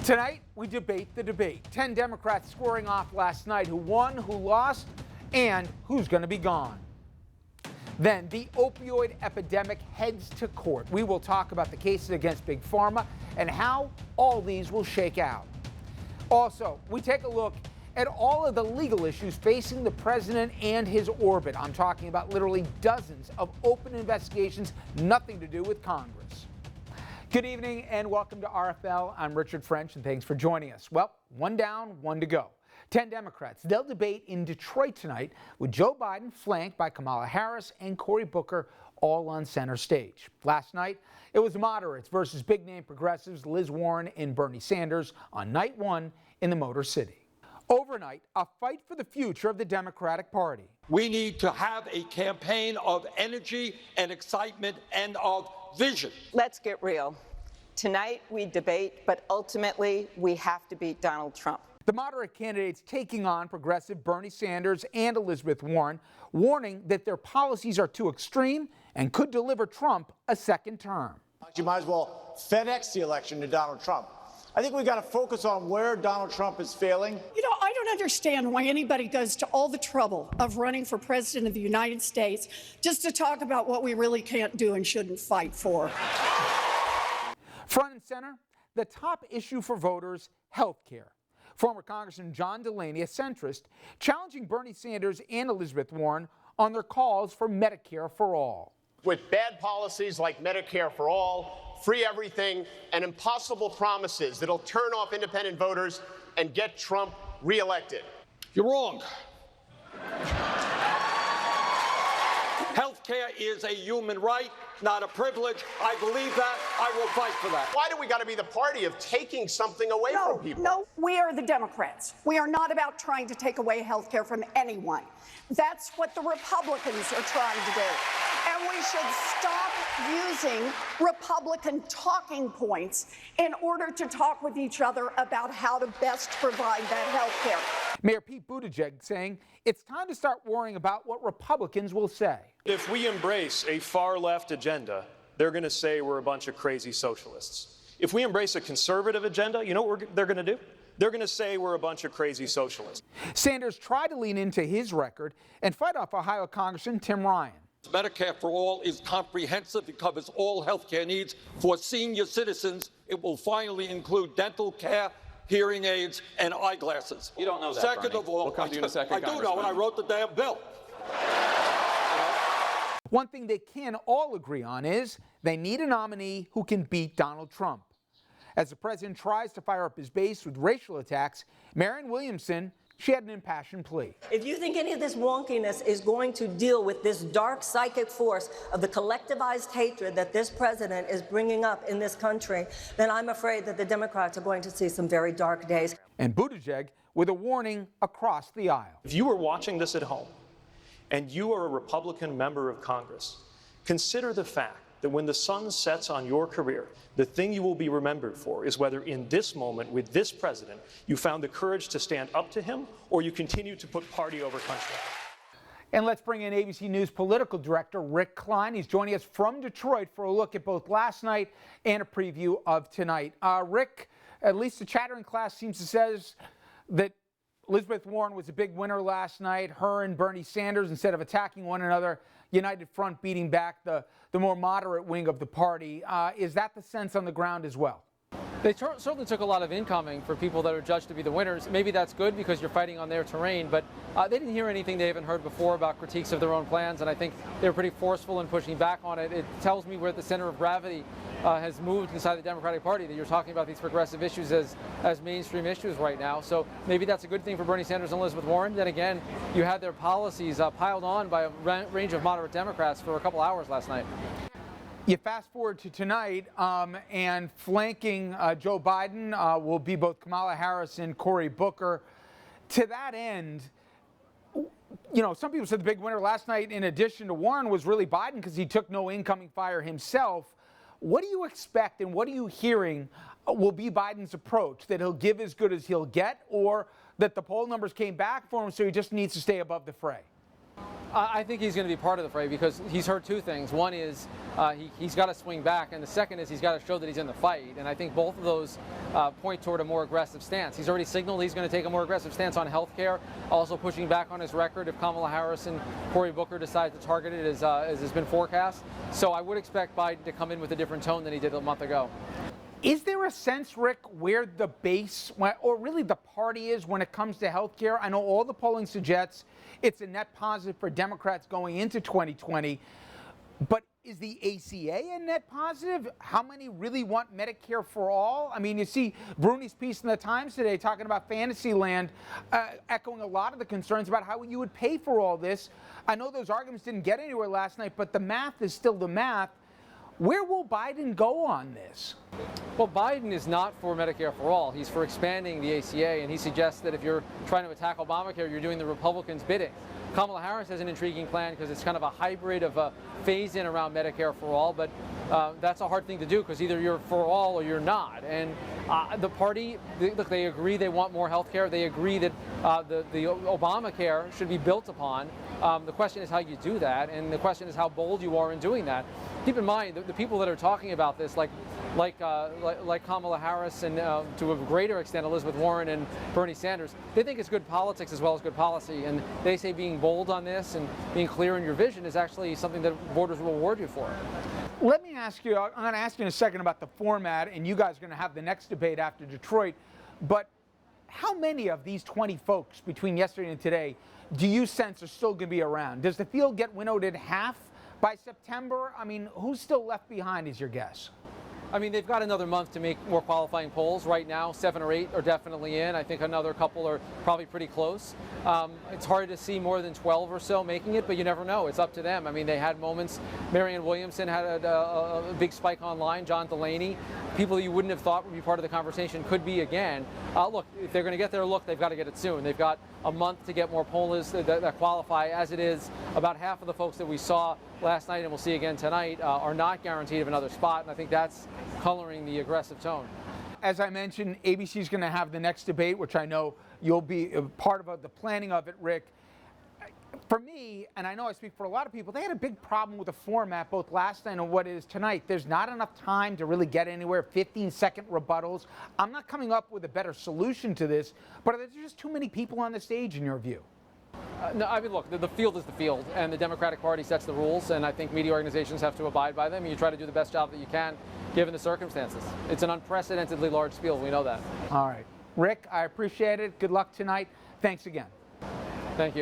Tonight, we debate the debate. 10 Democrats scoring off last night who won, who lost, and who's going to be gone. Then, the opioid epidemic heads to court. We will talk about the cases against Big Pharma and how all these will shake out. Also, we take a look at all of the legal issues facing the president and his orbit. I'm talking about literally dozens of open investigations, nothing to do with Congress. Good evening and welcome to RFL. I'm Richard French and thanks for joining us. Well, one down, one to go. 10 Democrats, they'll debate in Detroit tonight with Joe Biden flanked by Kamala Harris and Cory Booker all on center stage. Last night, it was moderates versus big-name progressives Liz Warren and Bernie Sanders on night one in the Motor City. Overnight, a fight for the future of the Democratic Party. We need to have a campaign of energy and excitement and of vision. Let's get real. Tonight we debate, but ultimately we have to beat Donald Trump. The moderate candidates taking on progressive Bernie Sanders and Elizabeth Warren, warning that their policies are too extreme and could deliver Trump a second term. You might as well FedEx the election to Donald Trump. I think we've got to focus on where Donald Trump is failing. You know, I don't understand why anybody goes to all the trouble of running for president of the United States just to talk about what we really can't do and shouldn't fight for. Front and center, the top issue for voters, health care. Former Congressman John Delaney, a centrist, challenging Bernie Sanders and Elizabeth Warren on their calls for Medicare for all. With bad policies like Medicare for all, free everything, and impossible promises that'll turn off independent voters and get Trump reelected. You're wrong. Health care is a human right, not a privilege. I believe that. I will fight for that. Why do we got to be the party of taking something away from people? No, we are the Democrats. We are not about trying to take away health care from anyone. That's what the Republicans are trying to do. And we should stop using Republican talking points in order to talk with each other about how to best provide that health care. Mayor Pete Buttigieg saying it's time to start worrying about what Republicans will say. If we embrace a far-left agenda, they're going to say we're a bunch of crazy socialists. If we embrace a conservative agenda, you know what they're going to do? They're going to say we're a bunch of crazy socialists. Sanders tried to lean into his record and fight off Ohio Congressman Tim Ryan. Medicare for all is comprehensive. It covers all health care needs for senior citizens. It will finally include dental care, hearing aids, and eyeglasses. You don't know that, Second Bernie. of all, We'll come to you in a second, I do know, and I wrote the damn bill. One thing they can all agree on is they need a nominee who can beat Donald Trump. As the president tries to fire up his base with racial attacks, Marianne Williamson, she had an impassioned plea. If you think any of this wonkiness is going to deal with this dark psychic force of the collectivized hatred that this president is bringing up in this country, then I'm afraid that the Democrats are going to see some very dark days. And Buttigieg with a warning across the aisle. If you were watching this at home and you are a Republican member of Congress, consider the fact that when the sun sets on your career, the thing you will be remembered for is whether in this moment with this president, you found the courage to stand up to him or you continue to put party over country. And let's bring in ABC News political director Rick Klein. He's joining us from Detroit for a look at both last night and a preview of tonight. Rick, at least the chattering class seems to say that Elizabeth Warren was a big winner last night. Her and Bernie Sanders, instead of attacking one another, united front beating back the more moderate wing of the party. Is that the sense on the ground as well? They certainly took a lot of incoming for people that are judged to be the winners. Maybe that's good because you're fighting on their terrain, but they didn't hear anything they haven't heard before about critiques of their own plans, and I think they were pretty forceful in pushing back on it. It tells me where the center of gravity has moved inside the Democratic Party, that you're talking about these progressive issues as mainstream issues right now. So maybe that's a good thing for Bernie Sanders and Elizabeth Warren. Then again, you had their policies piled on by a range of moderate Democrats for a couple hours last night. You fast forward to tonight, and flanking Joe Biden will be both Kamala Harris and Cory Booker. To that end, you know, some people said the big winner last night, in addition to Warren, was really Biden because he took no incoming fire himself. What do you expect and what are you hearing will be Biden's approach? That he'll give as good as he'll get, or that the poll numbers came back for him so he just needs to stay above the fray? I think he's going to be part of the fray because he's heard two things. One is he's got to swing back, and the second is he's got to show that he's in the fight. And I think both of those point toward a more aggressive stance. He's already signaled he's going to take a more aggressive stance on health care, also pushing back on his record if Kamala Harris and Cory Booker decide to target it as has been forecast. So I would expect Biden to come in with a different tone than he did a month ago. Is there a sense, Rick, where the base, or really the party is when it comes to health care? I know all the polling suggests it's a net positive for Democrats going into 2020, but is the ACA a net positive? How many really want Medicare for all? I mean, you see Bruni's piece in the Times today talking about Fantasyland, echoing a lot of the concerns about how you would pay for all this. I know those arguments didn't get anywhere last night, but the math is still the math. Where will Biden go on this? Well, Biden is not for Medicare for all. He's for expanding the ACA, and he suggests that if you're trying to attack Obamacare, you're doing the Republicans' bidding. Kamala Harris has an intriguing plan because it's kind of a hybrid of a phase-in around Medicare for all, but that's a hard thing to do because either you're for all or you're not. And the party, look, they agree they want more health care. They agree that the Obamacare should be built upon. The question is how you do that, and the question is how bold you are in doing that. Keep in mind, the people that are talking about this, like Kamala Harris and to a greater extent Elizabeth Warren and Bernie Sanders, they think it's good politics as well as good policy. And they say being bold on this and being clear in your vision is actually something that voters will reward you for. Let me ask you, I'm going to ask you in a second about the format, and you guys are going to have the next debate after Detroit. But how many of these 20 folks between yesterday and today do you sense are still going to be around? Does the field get winnowed in half by September? I mean, who's still left behind is your guess? I mean, they've got another month to make more qualifying polls. Right now, 7 or 8 are definitely in. I think another couple are probably pretty close. It's hard to see more than 12 or so making it, but you never know. It's up to them. I mean, they had moments. Marianne Williamson had a big spike online. John Delaney, people that you wouldn't have thought would be part of the conversation could be again. Look, if they're going to get their look, they've got to get it soon. They've got a month to get more pollers that qualify. As it is, about half of the folks that we saw last night and we'll see again tonight are not guaranteed of another spot, and I think that's coloring the aggressive tone. As I mentioned, ABC is going to have the next debate, which I know you'll be a part of the planning of it, Rick. For me, and I know I speak for a lot of people, they had a big problem with the format both last night and what it is tonight. There's not enough time to really get anywhere, 15-second rebuttals. I'm not coming up with a better solution to this, but are there just too many people on the stage in your view? No, I mean, look, the field is the field, and the Democratic Party sets the rules, and I think media organizations have to abide by them, and you try to do the best job that you can, given the circumstances. It's an unprecedentedly large field, we know that. All right. Rick, I appreciate it. Good luck tonight. Thanks again. Thank you.